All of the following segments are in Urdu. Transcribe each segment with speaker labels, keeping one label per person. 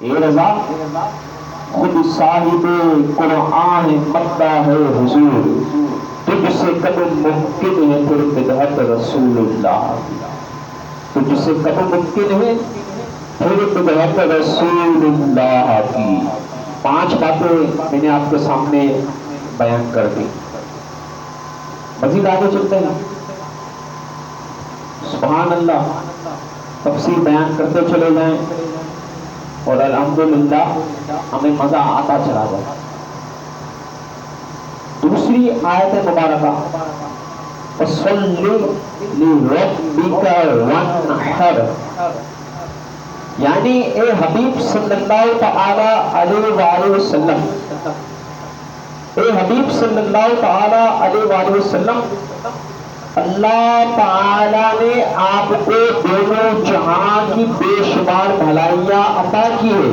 Speaker 1: اے رضا خود صاحب قرآن مدہ ہے حضور، تجھ سے کب ممکن ہے پھر بدعت رسول اللہ، تجھ سے کب ممکن ہے پھر بدعت رسول اللہ کی۔ 5 باتیں میں نے آپ کے سامنے بیان کر دی، مزید آگے چلتے ہیں۔ سبحان اللہ، تفسیر بیان کرتے چلے جائیں اور الحمدللہ ہمیں مزہ آتا چلا جائے۔ دوسری آیت مبارکہ فَصَلِّ لِرَبِّكَ وَانْحَرْ، یعنی اے حبیب صلی اللہ تعالی علیہ وآلہ وسلم، اے حبیب صلی اللہ تعالی علیہ وآلہ وسلم، اللہ تعالی نے آپ کو دونوں جہاں کی بے شمار بھلائیاں عطا کی ہے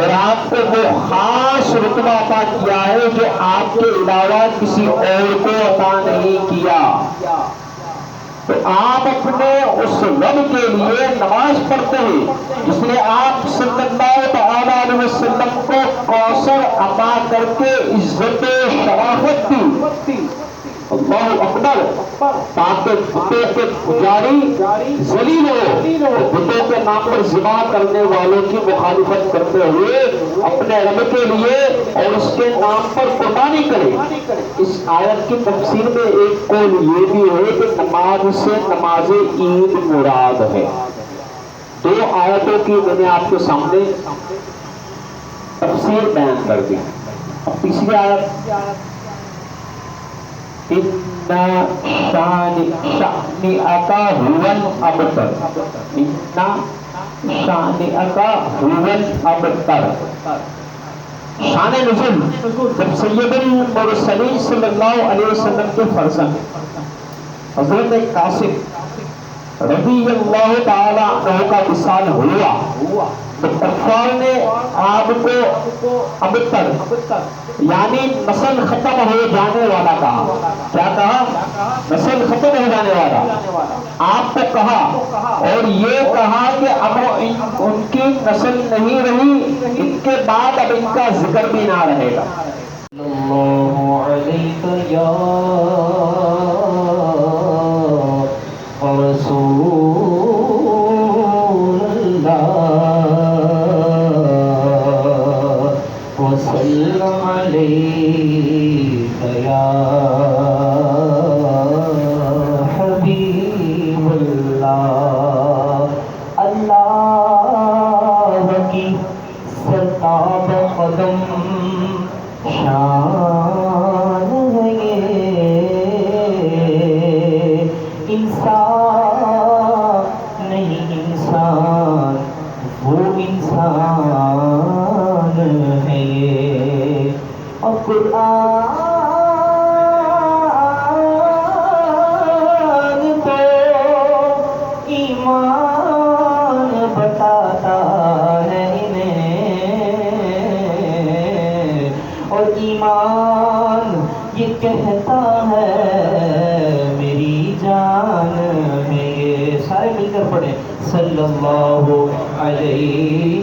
Speaker 1: اور آپ کو وہ خاص رتبہ عطا کیا ہے جو آپ کے علاوہ کسی اور کو عطا نہیں کیا۔ تو آپ اپنے اس رب کے لیے نماز پڑھتے ہیں جس نے آپ صلی اللہ تعالی علیہ وسلم کو کوثر عطا کر کے عزت و شرافت دی۔ اللہ اکبر، تاکہ بتوں کے پجاری ذلیل ہو، بتوں کے نام پر ذبح کرنے والوں کی مخالفت کرتے ہوئے اپنے رب کے لیے اور اس کے نام پر قربانی کرے۔ اس آیت کی تفسیر میں ایک قول یہ بھی ہے کہ نماز سے نماز عید مراد ہے۔ 2 آیتوں کی میں نے آپ کے سامنے تفسیر بیان کر دی۔ اب تیسری آیت اِنَّا شَانِئَكَ هُوَ الْأَبْتَرُ، اِنَّا شَانِئَكَ هُوَ الْأَبْتَرُ۔ شان نزول جب سید المرسلین صلی اللہ علیہ وسلم کے فرزند حضرت قاسم رضی اللہ تعالی عنہ کا وصال ہوا تو کفار نے آپ کو ابتر یعنی نسل ختم ہو جانے والا کہا۔ کیا کہا؟ نسل ختم ہو جانے والا آپ کو کہا، اور یہ کہا کہ اب ان کی نسل نہیں رہی، ان کے بعد اب ان کا ذکر بھی نہ رہے گا۔ اللہ علیہ یا رسول وسلم علیک یا حبیب اللہ۔ اللہ کی سرتاب قدم شان ہے یہ، انسان نہیں انسان وہ انسان ہے یہ، اور قرآن تو ایمان بتاتا ہے انہیں، اور ایمان یہ کہتا ہے میری جان ہے یہ۔ سارے مل کر پڑھیں صلی اللہ علیہ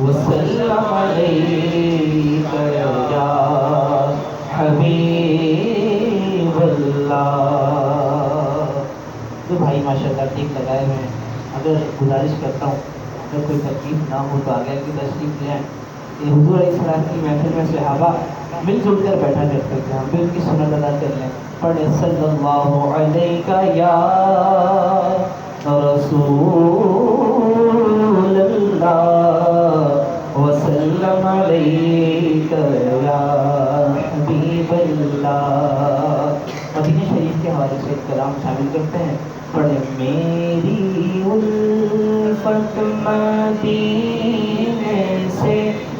Speaker 1: وسلم علیک یا حبیب اللہ۔ تو بھائی ماشاءاللہ ٹھیک لگائے ہوئے ہیں، اگر گزارش کرتا ہوں اگر کوئی تکلیف نہ ہو تو آگے کی تشریف لے آئیں۔ یہ حضور علیہ السلام کی محفل میں صحابہ مل جل کر بیٹھا کرتے تھے، ہم بھی ان کی سنت ادا کر لیں۔ پڑھیں صلی اللہ علیہ یا رسول اللہ وسلم علیک یا حبیب اللہ۔ مدینہ شریف کے حوالے سے کلام شامل کرتے ہیں، پڑھیں میری الفت مدینے سے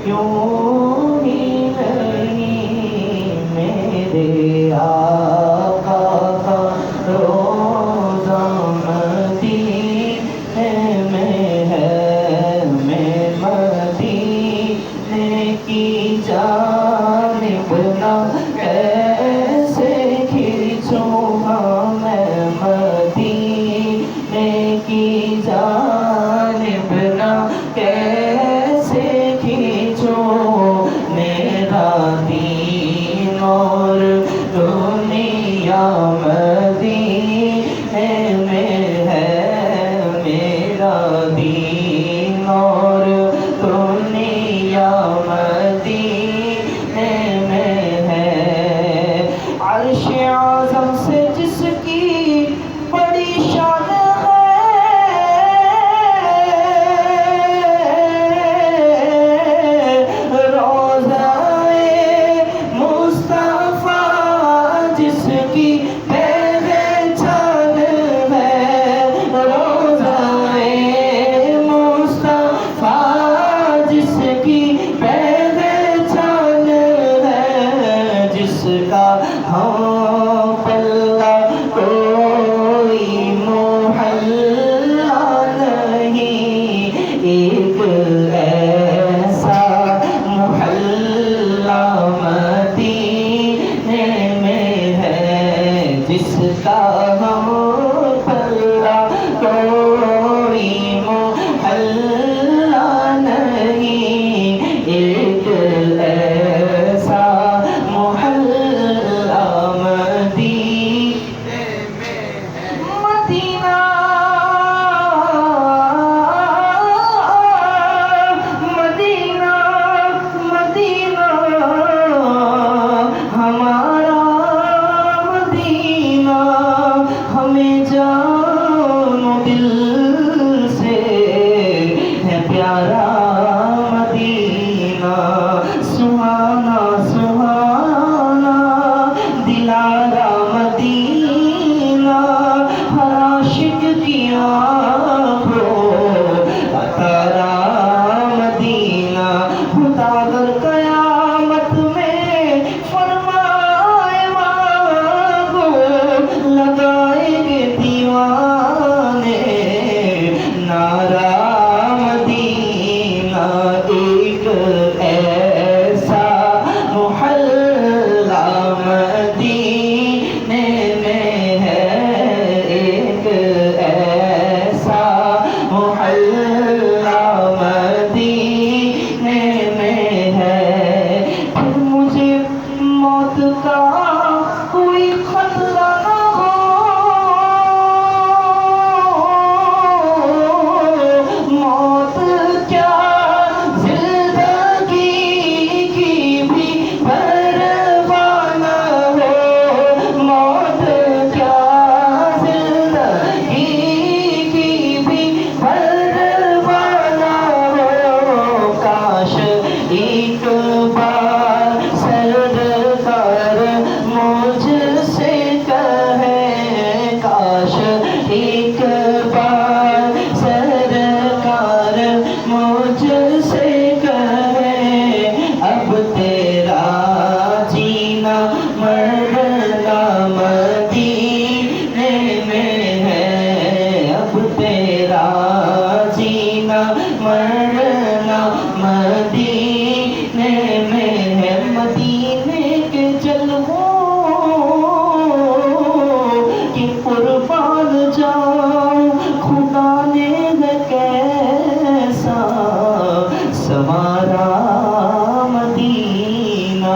Speaker 1: یوں ہی نہیں، میرے آقا کا روضہ مدینے میں ہے، میں مدینے کی جانب نہ کیسے کھینچوں گا، میں مدینے جانب نہ کیسے کھینچو میرا دین اور دنیا مدینے میں ہے میرا دین اور دنیا مدینے میں ہے عرش اعظم سے جس کی بڑی شان ہے روضہ مصطفیٰ جس کی پہچان ہے روضہ مصطفیٰ جس کی پہچان ہے جس کا ہم پلہ کوئی محلہ نہیں ایک ایسا محلہ مدینے میں ہے جس کا ہم پلہ کوئی محلہ نہیں ایک ایسا محلہ مدینے میں ہے مدینہ مدینہ مدینہ ہمارا مدینہ ہمیں جان و دل سے ہے پیارا مدینہ سہانا سہانا دلارا مدینہ ہر عاشق کی آنکھوں اتارا مدینہ خدا اگر قیامت میں فرمائے مانگو لگائیں گے دیوانے نعرہ مدینہ ایک ایسا محلہ مدینے میں ہے ایک ایسا محلہ مدینے میں ہے پھر مجھے موت کا کوئی خطرہ نہ ہو موت کیا زندگی کی بھی پرواہ نہ ہو موت کیا زندگی کی بھی پرواہ نہ ہو کاش ایک بار سرکار مجھ سے کہے کاش ایک بار سرکار مجھ سے کہے اب تیرا جینا مرنا مدینے میں ہے اب تیرا جینا مرنا مدینے میں ہے مدینے کے جلووں کی قربان جاؤں خدا نے ہے کیسا سوارا مدینہ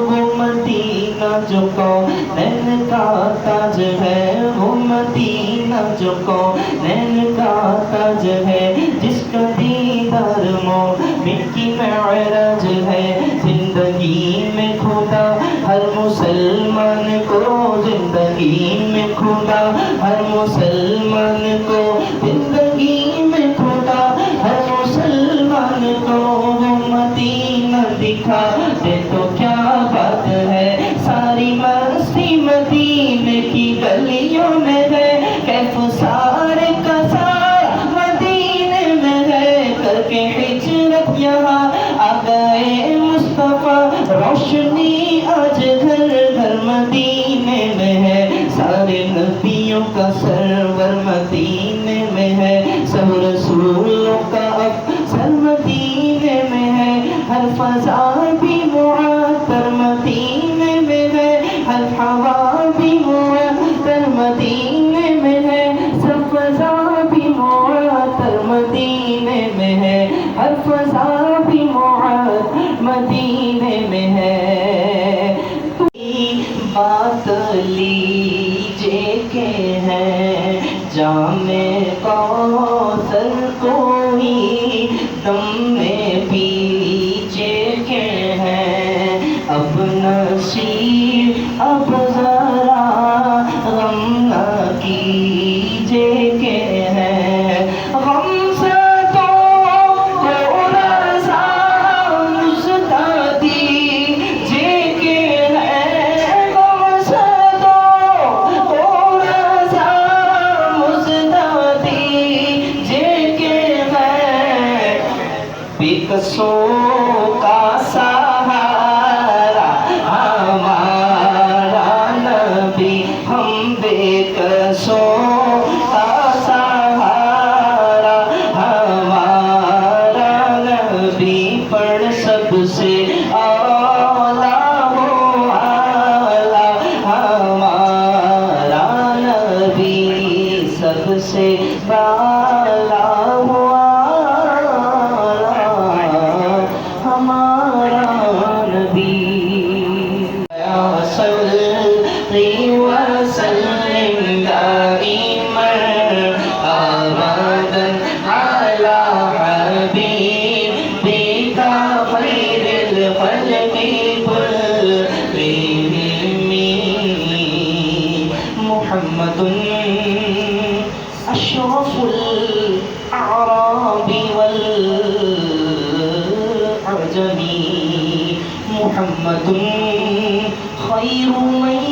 Speaker 1: وہ مدینہ جو کونین کا تاج ہے وہ مدینہ جو کونین کا تاج ہے جس کا دیدار مومن کی معراج ہے زندگی میں خدا ہر مسلمان کو زندگی میں خدا ہر مسلمان کو زندگی میں خدا ہر مسلمان کو وہ مدینہ دکھا دے تو کیا بات ہے ساری مستی مدینے کی گلیوں میں ہے کیف سارے کا سارا مدینے میں ہے کر کے ہجرت یہاں آ گئے مصطفیٰ روشنی آج گھر گھر مدینے میں ہے سارے نبیوں کا سرور مدینے میں ہے سب رسولوں کا افسر مدینے میں ہے ہر فضا بھی معطر مدینے میں ہے ہر ہوا بھی معطر مدینے میں ہے سب فضا بھی معطر فضا بھی معاد مدینے میں ہے بات لیجے کہ ہے جام کوثر کوئی دم میں پیجے کہ ہے اب نصیب اب ذرا غم نہ کیجے کہ ہے غم سے تو رضا مجھتا دیجے کہ ہے غم سے تو رضا مجھتا دیجے کہ ہے بے قصوں کا سہارا ہمارا نبی ہم بے قصوں کا سہارا ہمارا نبی پر سب سے اولا ہو اعلیٰ ہمارا نبی سب سے بالا ہو اعلیٰ ہمارا نبی یا صلی وسلم دائما ابدا علی حبیبک خیر الخلق كلهم محمد اشرف الاعراب والعجم محمد خير من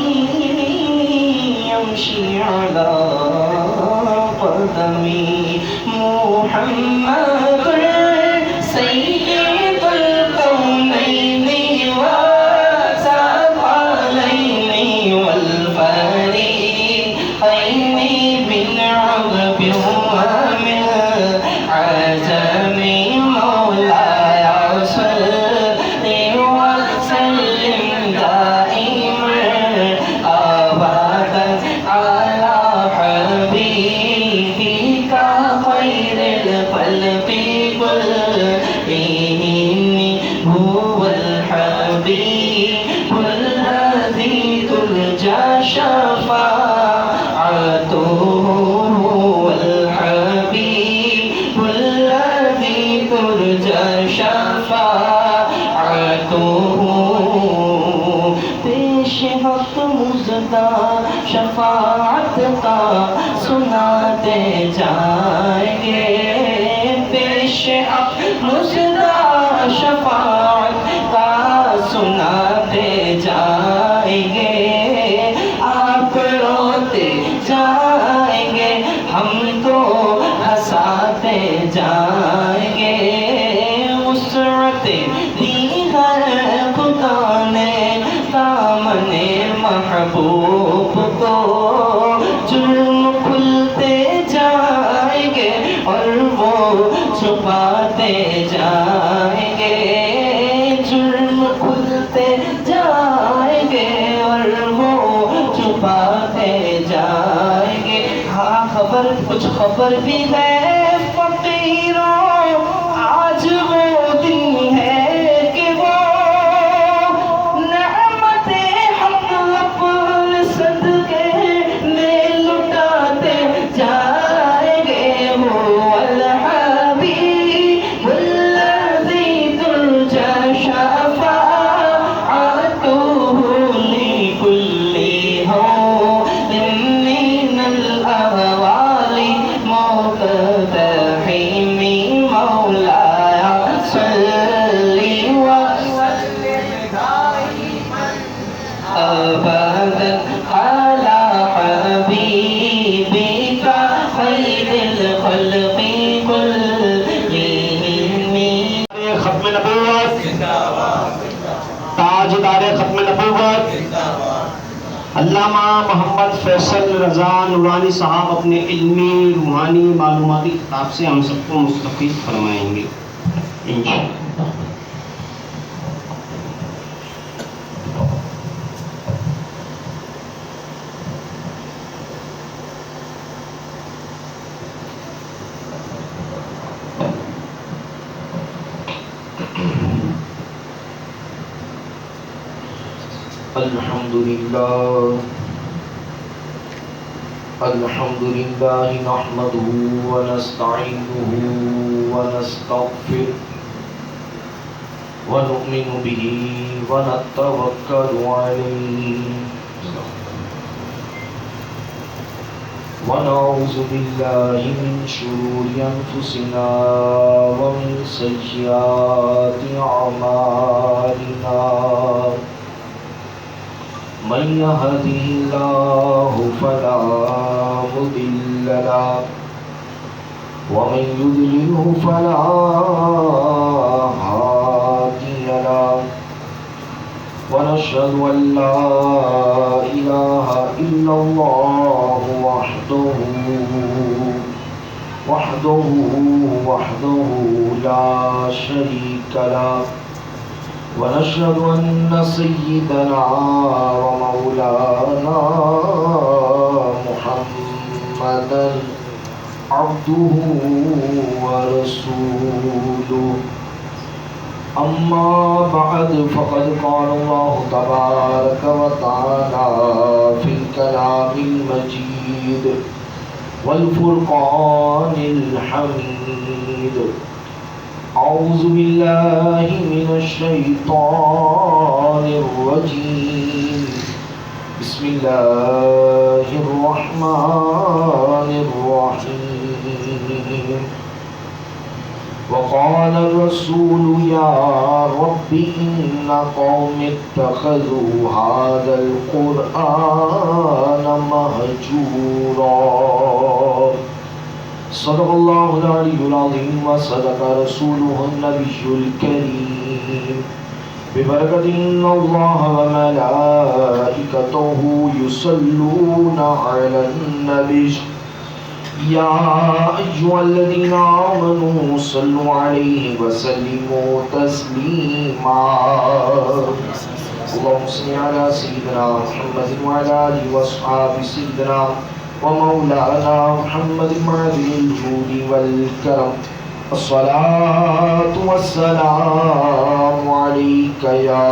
Speaker 1: يمشي على قدمي محمد سيد الكونين والثقلين والفريقين من عرب ومن عجم مولاي صل وسلم دائما ابدا على حبيبك خير الخلق كلهم هو الحبيب الذي ترجى شفاعته هو الحبيب الذي ترجى شفاعته پیش حق مزدہ شفاعت کا سناتے جائیں گے پیش حق مزدہ شفاعت کا سناتے جائیں گے آپ روتے جائیں گے ہم تو ہنساتے جائیں گے وسعت دی ہے خدا نے دامن محبوب کو جرم کھلتے جائیں گے اور وہ چھپاتے جائیں گے جرم کھلتے جائیں گے اور وہ چھپاتے جائیں گے ہاں خبر کچھ خبر بھی ہے فقیروں آج وہ دن ہے کہ وہ نعمت حق اپنے صدقے میں لٹاتے جائیں گے وہ الحبیب الذی ترجى شفاعته لكل هول من الأهوال مقتحم مولاي صل وسلم دائما أبدا على حبيبك خير الخلق كلهم
Speaker 2: ختم نبوت تاجدار ختم نبوت علامہ محمد فیصل رضا نورانی صاحب اپنے علمی روحانی معلوماتی کتاب سے ہم سب کو مستفید فرمائیں گے انشاءاللہ.
Speaker 3: الحمد لله نحمده ونستعينه ونستغفره ونؤمن به ونتوكل عليه ونعوذ بالله من شرور أنفسنا ومن سيئات أعمالنا من يهده الله فلا مضل له ومن يضلله فلا هادي له ونشهد أن لا إله إلا الله وحده لا شريك له ونشهد أن سيدنا ومولانا محمدا عبده ورسوله أما بعد فقد قال الله تبارك وتعالى في الكلام المجيد والفرقان الحميد أعوذ بالله من الشيطان الرجيم بسم الله الرحمن الرحيم وقال الرسول يا رب إن قوم اتخذوا هذا القرآن مهجورا صدق الله العلي العظيم وصدق رسوله النبي الكريم ببركة إن الله وملائكته يصلون على النبي يا أيها الذين آمنوا صلوا عليه وسلموا تسليما اللهم صل على سيدنا محمد وعلى آله وأصحاب سيدنا ومولانا محمد معدن الجود والكرم الصلاة والسلام عليك يا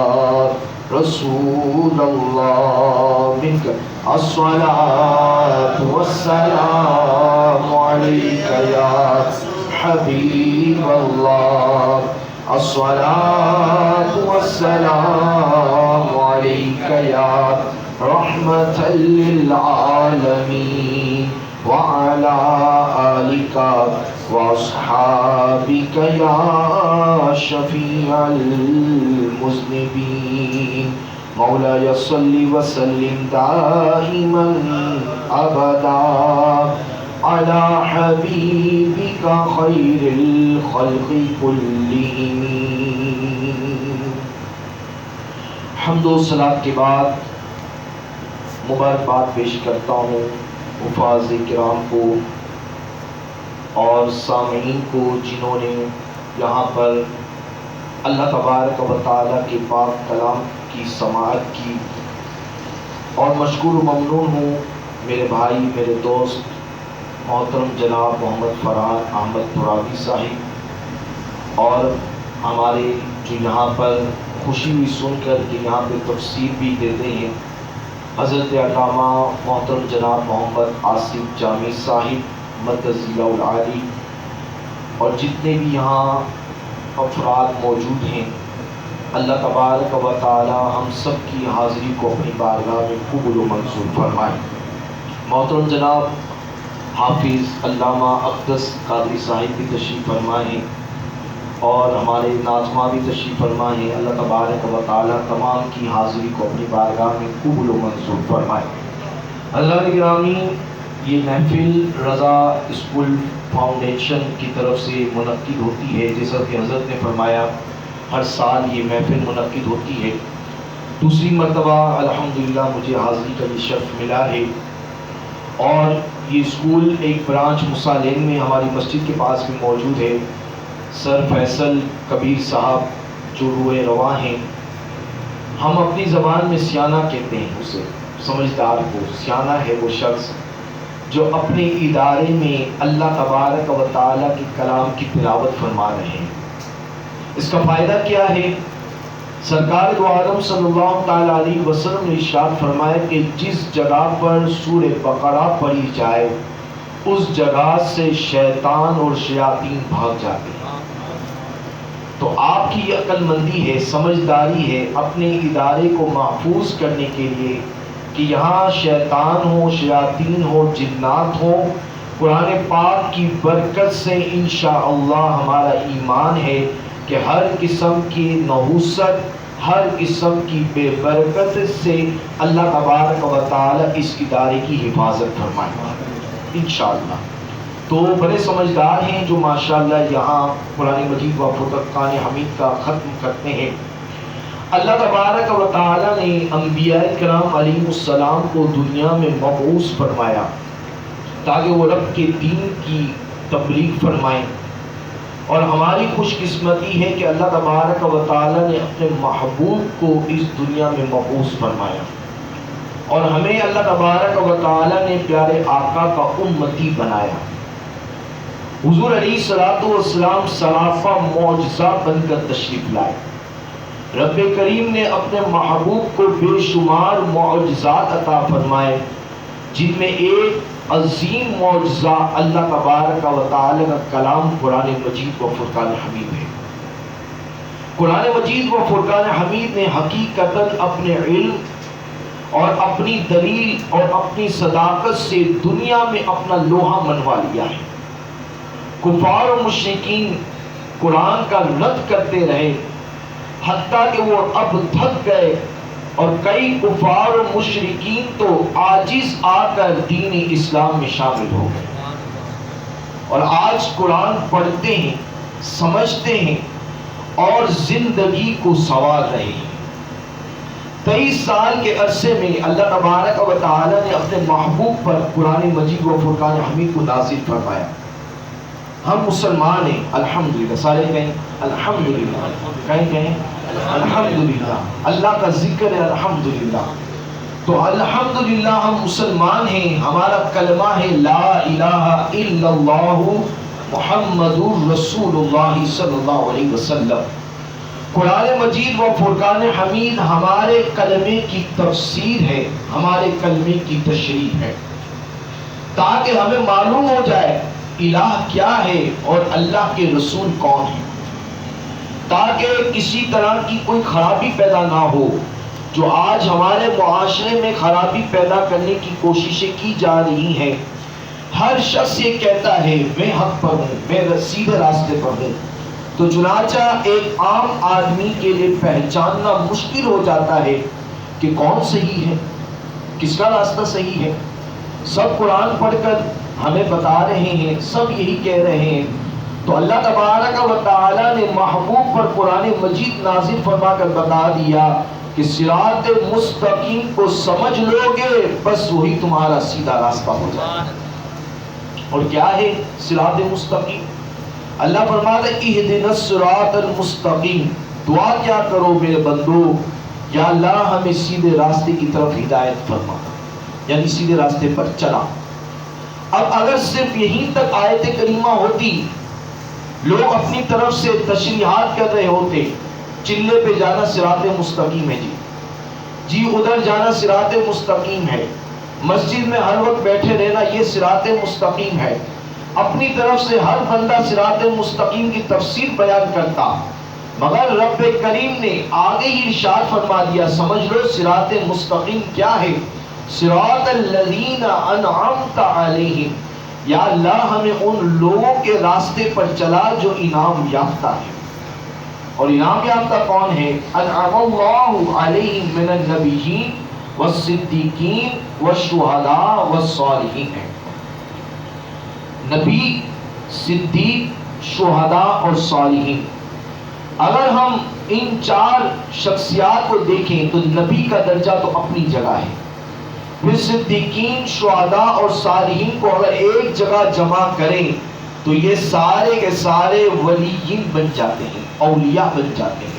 Speaker 3: رسول الله منك الصلاة والسلام عليك يا حبيب الله الصلاة والسلام عليك يا رحمة للعالمين وعلى آلك وأصحابك يا شفيع المذنبين مولاي صل وسلم دائما أبدا على حبيبك خير الخلق كلهم. حمد و صلاۃ کے بعد مبارکباد پیش کرتا ہوں حفاظ کرام کو اور سامعین کو جنہوں نے یہاں پر اللہ تبارک و تعالیٰ کے پاک کلام کی سماعت کی، اور مشکور و ممنون ہوں میرے بھائی میرے دوست محترم جناب محمد فرحان احمد ترابی صاحب، اور ہمارے جو یہاں پر خوشی ہوئی سن کر کہ یہاں پہ تفسیر بھی دیتے ہیں حضرت علامہ محترم جناب محمد آصف جامی صاحب مدد ضلع العالی، اور جتنے بھی یہاں افراد موجود ہیں، اللہ تبارک و تعالی ہم سب کی حاضری کو اپنی بارگاہ میں قبول و منظور فرمائے. محترم جناب حافظ علامہ اقدس قادری صاحب بھی تشریف فرمائے ہیں، اور ہمارے ناظمہ بھی تشریف فرمائے ہیں. اللہ تبارک و تعالی تمام کی حاضری کو اپنی بارگاہ میں قبول و منظور فرمائے. حضرات گرامی، یہ محفل رضا اسکول فاؤنڈیشن کی طرف سے منعقد ہوتی ہے. جیسا کہ حضرت نے فرمایا ہر سال یہ محفل منعقد ہوتی ہے. دوسری مرتبہ الحمدللہ مجھے حاضری کا یہ شرف ملا ہے، اور یہ اسکول ایک برانچ موسیٰ لین میں ہماری مسجد کے پاس بھی موجود ہے. سر فیصل کبیر صاحب جو روئے رواں ہیں، ہم اپنی زبان میں سیانہ کہتے ہیں اسے، سمجھدار کو. سیانہ ہے وہ شخص جو اپنے ادارے میں اللہ تبارک و تعالیٰ کے کلام کی تلاوت فرما رہے ہیں. اس کا فائدہ کیا ہے سرکار دو عالم صلی اللہ تعالی علیہ وسلم نے ارشاد فرمایا کہ جس جگہ پر سورہ بقرہ پڑھی جائے اس جگہ سے شیطان اور شیاطین بھاگ جاتے ہیں۔ تو آپ کی یہ عقل مندی ہے، سمجھداری ہے اپنے ادارے کو محفوظ کرنے کے لیے کہ یہاں شیطان ہو، شیاطین ہو، جنات ہو، قرآن پاک کی برکت سے انشاءاللہ ہمارا ایمان ہے کہ ہر قسم کی نحوست، ہر قسم کی بے برکت سے اللہ تبارک و تعالی اس ادارے کی حفاظت فرمائے انشاءاللہ۔ تو بڑے سمجھدار ہیں جو ماشاءاللہ یہاں قرآن مجید و فرقان حمید کا ختم کرتے ہیں۔ اللہ تبارک و تعالی نے انبیاء کرام علیہ السلام کو دنیا میں مبعوث فرمایا تاکہ وہ رب کے دین کی تبلیغ فرمائیں، اور ہماری خوش قسمتی ہے کہ اللہ تبارک و تعالی نے اپنے محبوب کو اس دنیا میں مبعوث فرمایا، اور ہمیں اللہ تبارک و تعالی نے پیارے آقا کا امتی بنایا۔ حضور علیہ الصلوۃ والسلام سراپا معجزہ بن کر تشریف لائے۔ رب کریم نے اپنے محبوب کو بے شمار معجزات عطا فرمائے، جن میں ایک عظیم معجزہ اللہ تبارک و تعالی کا کلام قرآن مجید و فرقان حمید ہے۔ قرآن مجید و فرقان حمید نے حقیقتاً اپنے علم اور اپنی دلیل اور اپنی صداقت سے دنیا میں اپنا لوہا منوا لیا ہے۔ کفار و مشرکین قرآن کا رد کرتے رہے حتیٰ کہ وہ اب تھک گئے، اور کئی کفار و مشرکین تو عاجز آ کر دین اسلام میں شامل ہو گئے، اور آج قرآن پڑھتے ہیں، سمجھتے ہیں اور زندگی کو سنوار رہے ہیں۔ 23 سال کے عرصے میں اللہ تبارک و تعالی نے اپنے محبوب پر قرآن مجید و فرقان حمید کو نازل فرمایا۔ ہم مسلمان ہیں الحمدللہ، سارے کہیں الحمدللہ، کہیں الحمدللہ، اللہ کا ذکر ہے الحمدللہ۔ تو الحمدللہ ہم مسلمان ہیں، ہمارا کلمہ ہے لا الہ الا اللہ محمد رسول اللہ صلی اللہ علیہ وسلم۔ قرآن مجید و فرقان حمید ہمارے کلمے کی تفسیر ہے، ہمارے کلمے کی تشریح ہے، تاکہ ہمیں معلوم ہو جائے الہ کیا ہے اور اللہ کے رسول کون ہیں، تاکہ کسی طرح کی کوئی خرابی پیدا نہ ہو جو آج ہمارے معاشرے میں خرابی پیدا کرنے کی کوششیں کی جا رہی ہیں۔ ہر شخص یہ کہتا ہے میں حق پر ہوں، میں سیدھے راستے پر ہوں، تو چنانچہ ایک عام آدمی کے لیے پہچاننا مشکل ہو جاتا ہے کہ کون صحیح ہے، کس کا راستہ صحیح ہے۔ سب قرآن پڑھ کر ہمیں بتا رہے ہیں، سب یہی کہہ رہے ہیں، تو اللہ تبارک و تعالی نے محبوب پر قرآن مجید نازل فرما کر بتا دیا کہ صراط مستقیم کو سمجھ لو گے بس وہی تمہارا سیدھا راستہ ہو جائے گا۔ اور کیا ہے صراط مستقیم؟ اللہ فرماتا ہے اہدنا الصراط المستقیم، دعا کیا کرو میرے بندو، یا اللہ ہمیں سیدھے راستے کی طرف ہدایت فرما، یعنی سیدھے راستے پر چلا۔ اب اگر صرف یہیں تک آیت کریمہ ہوتی، لوگ اپنی طرف سے تشریحات کر رہے ہوتے، چلے پہ جانا صراط مستقیم ہے جی ادھر جانا صراط مستقیم ہے، مسجد میں ہر وقت بیٹھے رہنا یہ صراط مستقیم ہے، اپنی طرف سے ہر بندہ صراط مستقیم کی تفسیر بیان کرتا، مگر رب کریم نے آگے ہی ارشاد فرما دیا، سمجھ لو صراط مستقیم کیا ہے، صراط الذین انعمت علیہم، یا اللہ ہمیں ان لوگوں کے راستے پر چلا جو انعام یافتہ ہے۔ اور انعام یافتہ کون ہے؟ انعم اللہ علیہم من النبیین والصدیقین والشہداء والصالحین ہے۔ نبی، صدیق، شہداء اور صالحین۔ اگر ہم ان 4 شخصیات کو دیکھیں تو نبی کا درجہ تو اپنی جگہ ہے، پھر صدیقین، شہداء اور صالحین کو اگر ایک جگہ جمع کریں تو یہ سارے کے سارے ولیین بن جاتے ہیں، اولیاء بن جاتے ہیں۔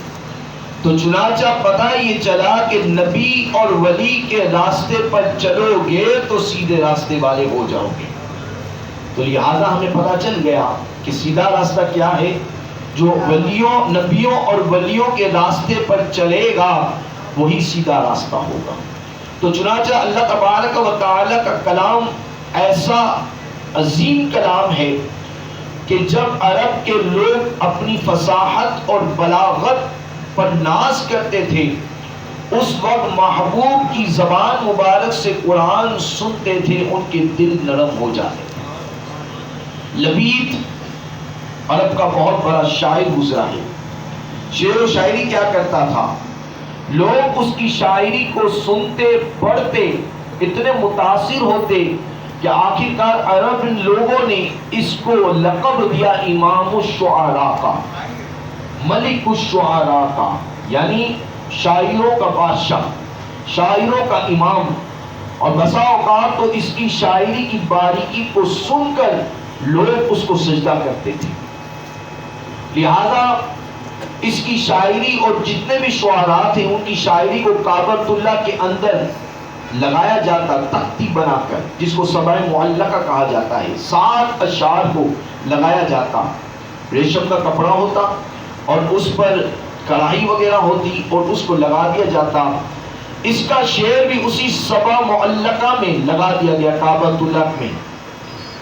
Speaker 3: تو چنانچہ پتہ یہ چلا کہ نبی اور ولی کے راستے پر چلو گے تو سیدھے راستے والے ہو جاؤ گے۔ تو لہذا ہمیں پتہ چل گیا کہ سیدھا راستہ کیا ہے، جو ولیوں نبیوں اور ولیوں کے راستے پر چلے گا وہی سیدھا راستہ ہوگا۔ تو چنانچہ اللہ تبارک و تعالی کا کلام ایسا عظیم کلام ہے کہ جب عرب کے لوگ اپنی فصاحت اور بلاغت پر ناز کرتے تھے اس وقت محبوب کی زبان مبارک سے قرآن سنتے تھے ان کے دل نرم ہو جاتے تھے۔ لبید عرب کا بہت بڑا شاعر گزرا ہے۔ شعر و شاعری کیا کرتا تھا؟ لوگ اس کی شاعری کو سنتے پڑھتے اتنے متاثر ہوتے کہ آخرکار عرب لوگوں نے اس کو لقب دیا امام الشعراء کا، ملک الشعراء کا، یعنی شاعروں کا بادشاہ، شاعروں کا امام۔ اور بسا اوقات تو اس کی شاعری کی باریکی کو سن کر لوگ اس کو سجدہ کرتے تھے۔ لہذا اس کی شاعری اور جتنے بھی شعراء تھے ان کی شاعری کو کعبۃ اللہ کے اندر لگایا جاتا تختی بنا کر، جس کو سبع معلقہ کہا جاتا ہے۔ 7 اشعار کو لگایا جاتا، ریشم کا کپڑا ہوتا اور اس پر کڑھائی وغیرہ ہوتی اور اس کو لگا دیا جاتا۔ اس کا شعر بھی اسی سبع معلقہ میں لگا دیا گیا کعبۃ اللہ میں۔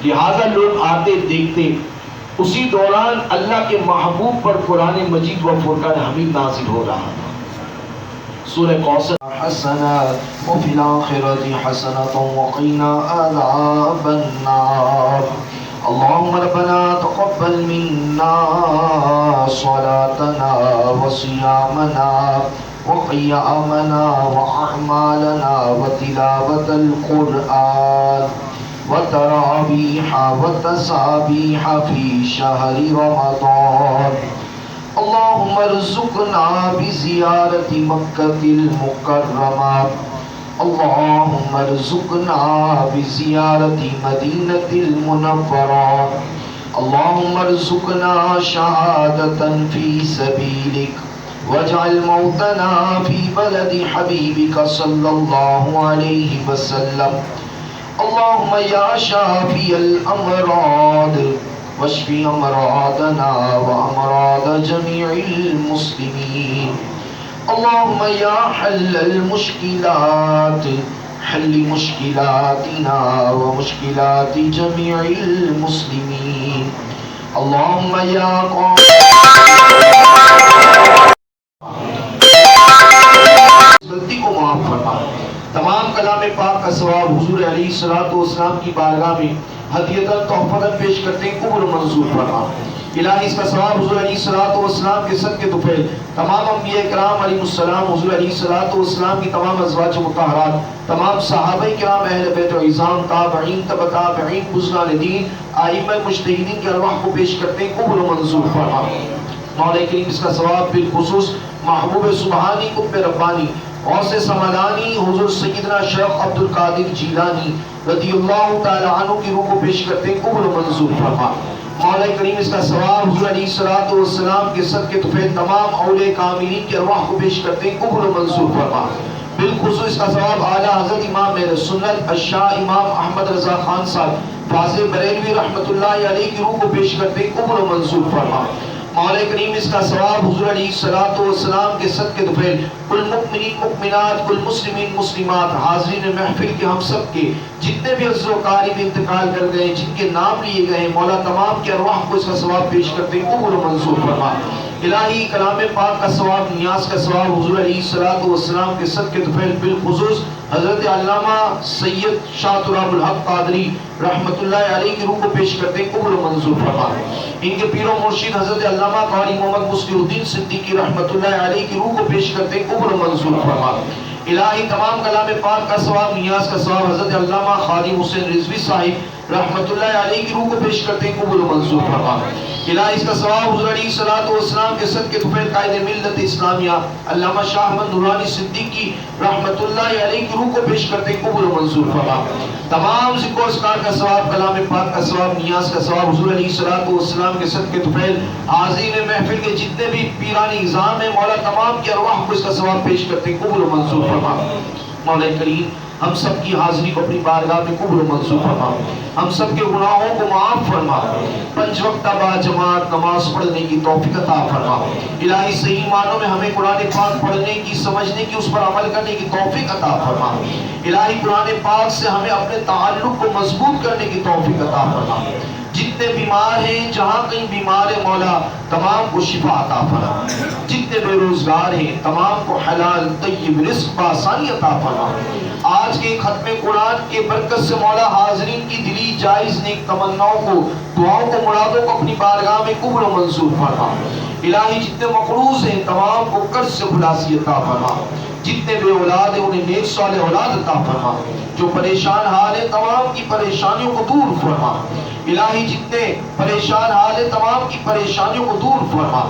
Speaker 3: لہذا لوگ آتے دیکھتے، اسی دوران اللہ کے محبوب پر قرآن مجید و فرقان حمید نازل ہو رہا تھا۔ سورہ کوثر
Speaker 4: حسنات وفي الآخرة حسنة وقنا عذاب النار اللهم ربنا تقبل منا صلاتنا وصيامنا وقيامنا وأعمالنا وتلاوة القرآن وتراويح وتسابيح في شهر رمضان اللهم ارزقنا بزيارة مكة المكرمة اللهم ارزقنا بزيارة مدينة المنورة اللهم ارزقنا شهادة في سبيلك واجعل موتنا في بلد حبيبك صلى الله عليه وسلم اللهم يا شافي الأمراض واشف امراضنا وامراض جميع المسلمين اللهم يا حل المشكلات حل مشكلاتنا ومشكلات جميع المسلمين اللهم يا
Speaker 3: غلطی کو معاف فرما۔ تمام کلام پاک کا ثواب حضور علیہ الصلوۃ والسلام کی بارگاہ میں ہدیۃً تحفۃً پیش کرتے ہیں، قبول و منظور فرما۔ الہی اس کا ثواب حضور علیہ الصلوۃ والسلام کے صدقے طفیل تمام انبیاء کرام علیہ السلام، حضور علیہ الصلوۃ والسلام کی تمام ازواج مطہرات، تمام صحابہ کرام، اہل بیت و عظام، تابعین، تبع تابعین، بزرگان دین، ائمہ مجتہدین کی ارواح کو پیش کرتے ہیں، قبول و منظور فرما۔ مولا کریم اس کا ثواب بالخصوص محبوب سبحانی قطب ربانی غوث سمدانی حضور سیدنا شیخ عبد القادر جیلانی رضی اللہ تعالی عنہ کی روح کو پیش کرتے ہیں، قبول و منظور فرما۔ مولا کریم اس کا ثواب حضور علیہ الصلوۃ والسلام کے صدقے طفیل تمام اولیاء کاملین کی ارواح کو پیش کرتے ہیں، قبول و منظور فرما۔ بالخصوص اس کا ثواب اعلیٰ حضرت امام میرے سنت الشاہ امام احمد رضا خان صاحب فاضل بریلوی رحمۃ اللہ علیہ کی روح کو پیش کرتے ہیں، قبول و منظور فرما۔ مولا کریم اس کا ثواب حضور علیہ الصلوۃ والسلام کے صدقے طفیل کل مؤمنین مؤمنات، کل مسلمین مسلمات، حاضرین محفل کے ہم سب کے جتنے بھی عزیز و اقارب انتقال کر گئے، جن کے نام لیے گئے ہیں، مولا تمام کے ارواح کو اس کا ثواب پیش کرتے ہیں، قبول و منظور فرما۔ الہی کلام پاک کا ثواب، نیاز کا ثواب حضور علیہ الصلوۃ والسلام کے صدقے طفیل بالخصوص حضرت علامہ سید شاہ تراب الحق قادری رحمۃ اللہ علیہ کی روح کو پیش کرتے ہیں، قبول و منظور فرما۔ ان کے پیر و مرشد حضرت علامہ قاری محمد مصلح الدین صدیقی رحمۃ اللہ علیہ کی روح کو پیش کرتے ہیں، قبول و منظور فرما۔ الہی تمام کلام پاک کا ثواب، نیاز کا ثواب حضرت علامہ خادم حسین رضوی صاحب رحمۃ اللہ علیہ کی روح کو پیش کرتے ہیں، قبول و منظور فرما۔ الہی اس کا ثواب حضور علیہ الصلوۃ والسلام کے صدقے طفیل قائد ملت اسلامیہ علامہ شاہ احمد نورانی صدیقی رحمۃ اللہ علیہ کی روح کو پیش کرتے ہیں، قبول و منظور فرما۔ تمام ذکر و اذکار کا ثواب، کلام پاک کا ثواب، نیاز کا ثواب حضور علیہ الصلوۃ والسلام کے صدقے طفیل حاضرین محفل کے جتنے بھی پیران نظام ہیں، مولا تمام کی ارواح کو اس کا ثواب پیش کرتے ہیں، قبول و منظور فرما۔ مولا کریم
Speaker 4: ہم سب کی حاضری کو اپنی بارگاہ میں قبول و منظور فرما، ہم سب کے گناہوں کو معاف فرما، 5 وقت با جماعت نماز پڑھنے کی توفیق عطا فرما۔ الہی صحیح معنوں میں ہمیں قرآن پاک پڑھنے کی، سمجھنے کی، اس پر عمل کرنے کی توفیق عطا فرما۔ الہی قرآن پاک سے ہمیں اپنے تعلق کو مضبوط کرنے کی توفیق عطا فرما۔ جتنے بیمار ہیں، جہاں کہیں بیمار ہے مولا، تمام کو شفا عطا فرما۔ جتنے بے روزگار ہیں، تمام کو حلال طیب رزق بآسانی عطا فرما۔ آج کے ختم قرآن کے برکت سے مولا حاضرین کی دلی جائز نیک تمناؤں کو، دعاؤں کو، مرادوں کو اپنی بارگاہ میں قبول و منظور فرما۔ الہی جتنے مقروض ہیں تمام کو قرض سے خلاصی عطا فرما۔ جتنے بے اولاد ہیں انہیں نیک صالح اولاد عطا فرما۔ جو پریشان حال ہیں تمام کی پریشانیوں کو دور فرما۔ الہی جتنے پریشان حال ہیں تمام کی پریشانیوں کو دور فرما۔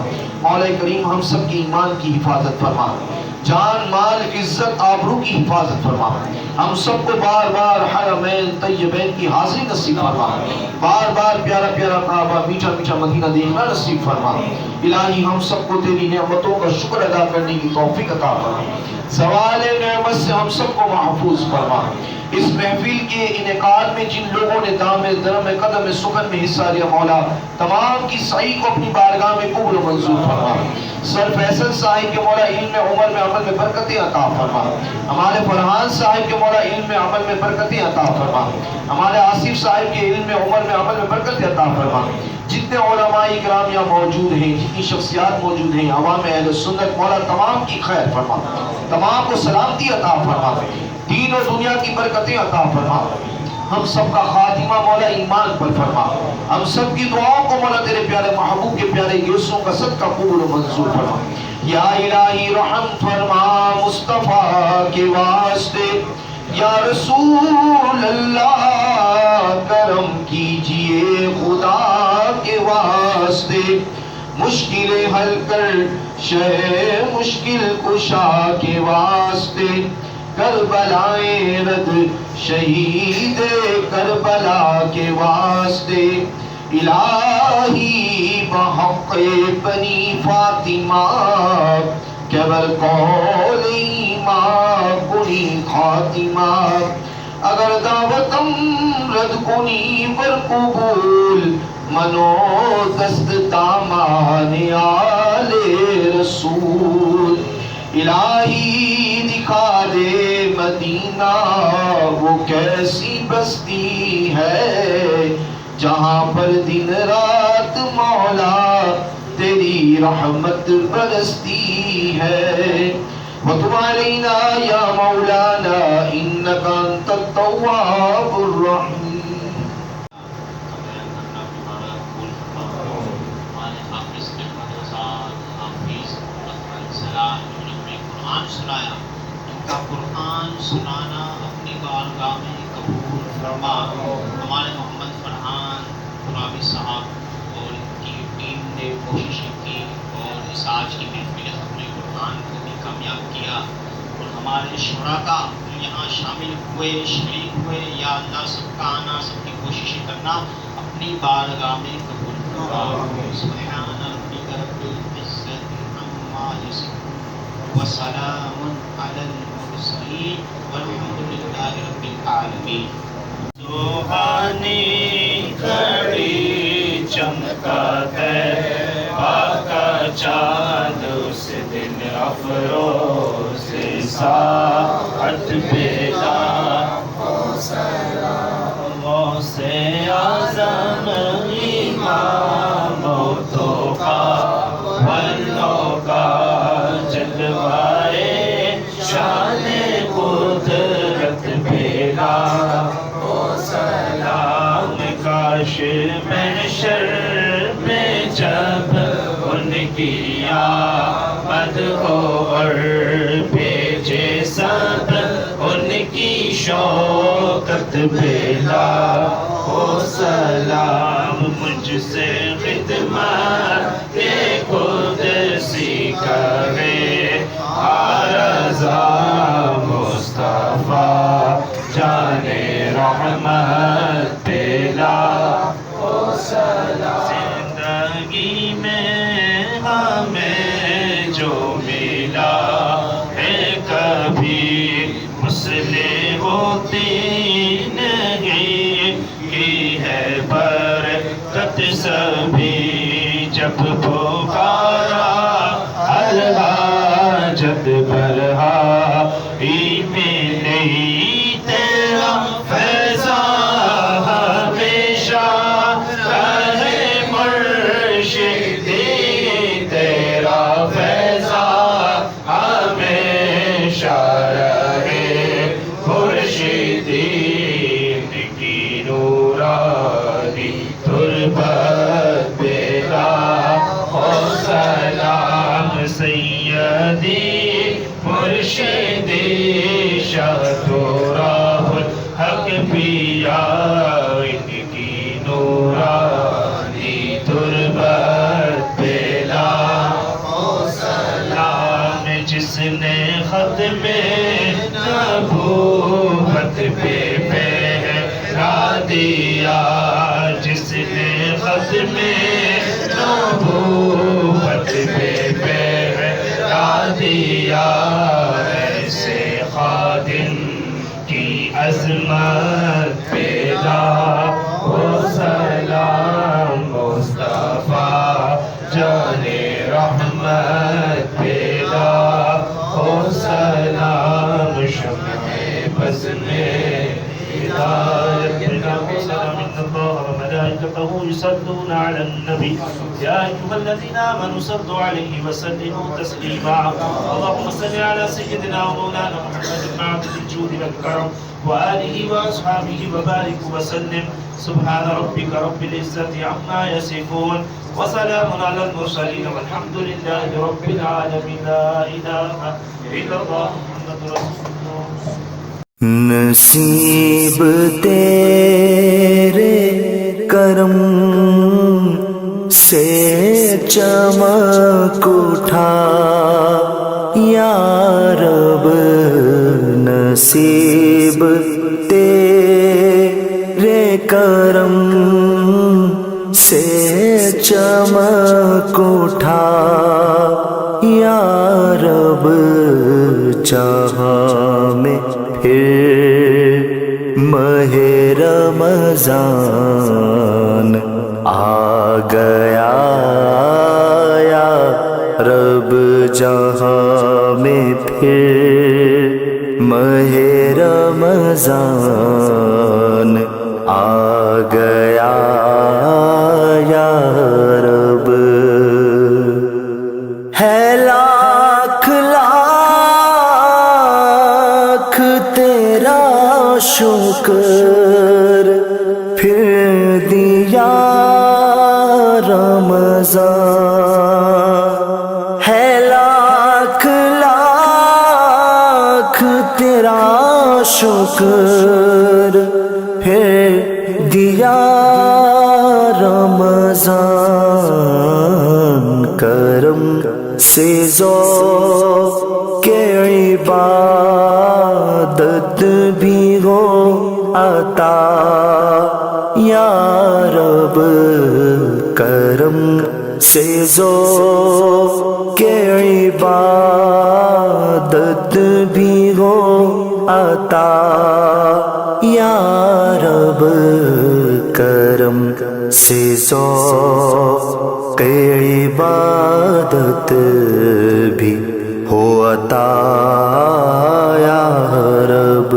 Speaker 4: مولا کریم ہم سب کی ایمان کی حفاظت فرما، جان مال عزت آبرو کی حفاظت فرما۔ ہم سب کو بار بار حرمین طیبین کی حاضری نصیب فرما، بار بار پیارا پیارا کعبہ میٹھا میٹھا مدینہ دیکھنا نصیب فرما۔ الہی ہم سب کو تیری نعمتوں کا شکر ادا کرنے کی توفیق عطا فرما۔ زوال نعمت سے ہم سب کو محفوظ فرما۔ اس محفل کے انعقاد میں جن لوگوں نے دام درم قدم سخن میں حصہ لیا مولا، تمام کی صحیح کو اپنی بارگاہ میں قبول و منظور فرما۔ سر فیصل صاحب کے مولا علم عمر میں عمل میں برکتیں عطا فرما۔ ہمارے فرحان صاحب کے مولا علم عمل میں برکتیں عطا فرما۔ ہمارے آصف صاحب کے علم عمر میں عمل میں برکتیں عطا فرما۔ جتنے علماء کرام یہاں موجود ہیں، جتنی شخصیات موجود ہیں، عوام اہل سنت مولا تمام کی خیر فرما، تمام کو سلامتی عطا فرما، دین و دنیا کی برکتیں عطا فرما۔ ہم سب کا خاتمہ مولا ایمان پر فرما۔ ہم سب کی دعاؤں کو مولا تیرے پیارے محبوب کے پیارے یوسفوں کا صدقہ قبول و منظور فرما۔ یا الہی رحم فرما مصطفیٰ کے واسطے، یا رسول اللہ کرم کیجئے خدا کے واسطے، مشکل حل کر شہ مشکل کشا کے واسطے، کربلائے رد شہید کربلا کے واسطے، الہی بحق بنی فاطمہ کبر قول ایمان کنی خاتمہ، اگر دعوتم رد کنی ور قبول منو دست دامان آل رسول، الہی دکھا دے مدینہ وہ کیسی بستی ہے جہاں پر دن رات مولا تیری رحمت برستی ہے، وتب علینا یا مولانا انک انت التواب الرحیم۔
Speaker 2: سنایا ان کا قرآن سنانا اپنی بارگاہ میں قبول فرما۔ ہمارے محمد فرحان قرآبی صاحب اور ان کی ٹیم نے کوششیں کی اور اس آج کی محفل ختم قرآن کو بھی کامیاب کیا، اور ہمارے شرکاء جو یہاں شامل ہوئے شریک ہوئے، یا اللہ سب کا آنا سب کی کوششیں کرنا اپنی بارگاہ میں قبول فرما۔ سبحان ربک رب العزت عما یصفون وسلام علی المرسلین والحمد للہ رب العالمین۔
Speaker 5: سبحانی گھڑی چمکا ہے کا چاند اس دن افروز ساعت بیدار غوث اعظم امام تو کا ولو کا جلوائے شان قدرت بیلا او سلام، کاش محشر میں جب ان کی آمد ہو اور بھیجے سب ان کی شوکت بیلا او سلام، مجھ سے خدمت قدسی کرے رضا مصطفیٰ جان رحمت پیلا او سلام۔ زندگی میں ہمیں جو ملا ہے کبھی مسلم ہو حاجت سبھی جب پکارا ہر حاجت بھرائی میں نہیں تیرا فیضان ہمیشہ رہے مرشدی تیرا فیضان ہمیشہ رہے مرشدی کی نورانی تربت بیدا ہو سلام سیدی مرشدی شاہ حق پیا ان کی نورانی تربت بیدا ہو سلام جس نے ختم نبوت پہ پہرا دیا جس نے ختم نبوت پہ پہرا دیا ایسے خادم کی عظمت پیدا ہو سلام مصطفیٰ جان رحمت پیدا ہو سلام شمع بز میں ہدایت پیدا ہو سلام ان اللہ وملائکته يصلون على النبي يا ايها الذين امنوا صلوا عليه وسلموا تسليما اللهم صل على سيدنا ومولانا محمد بن عبد الجود والكرم وآله وأصحابه وبارك وسلم سبحان ربك رب العزة عما يصفون وسلام على المرسلين والحمد لله رب العالمين لا إله إلا الله محمد رسول الله
Speaker 6: نصیب تیرے کرم سے چمک اٹھا یا رب نصیب تیرے کرم سے چمک اٹھا یا رب چاہا میں پھر ماہ رمضان آ گیا یا رب جہاں میں پھر ماہ رمضان آ گیا یا رب ہے لاکھ لاکھ تیرا شکر پھر دیا رمضان ہے لاکھ لاکھ تیرا شکر پھر دیا رمضان کرم سے ذوق کے عبادت بھی ہو عطا یا رب کرم سے ذوق کے عبادت بھی ہو عطا یا رب کرم سے ذوق عبادت بھی ہو عطا یا رب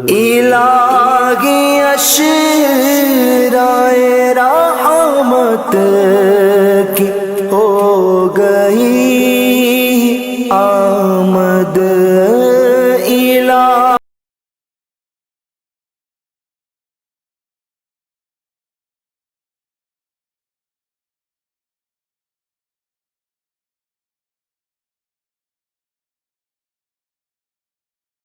Speaker 6: الہی اشرائے رحمت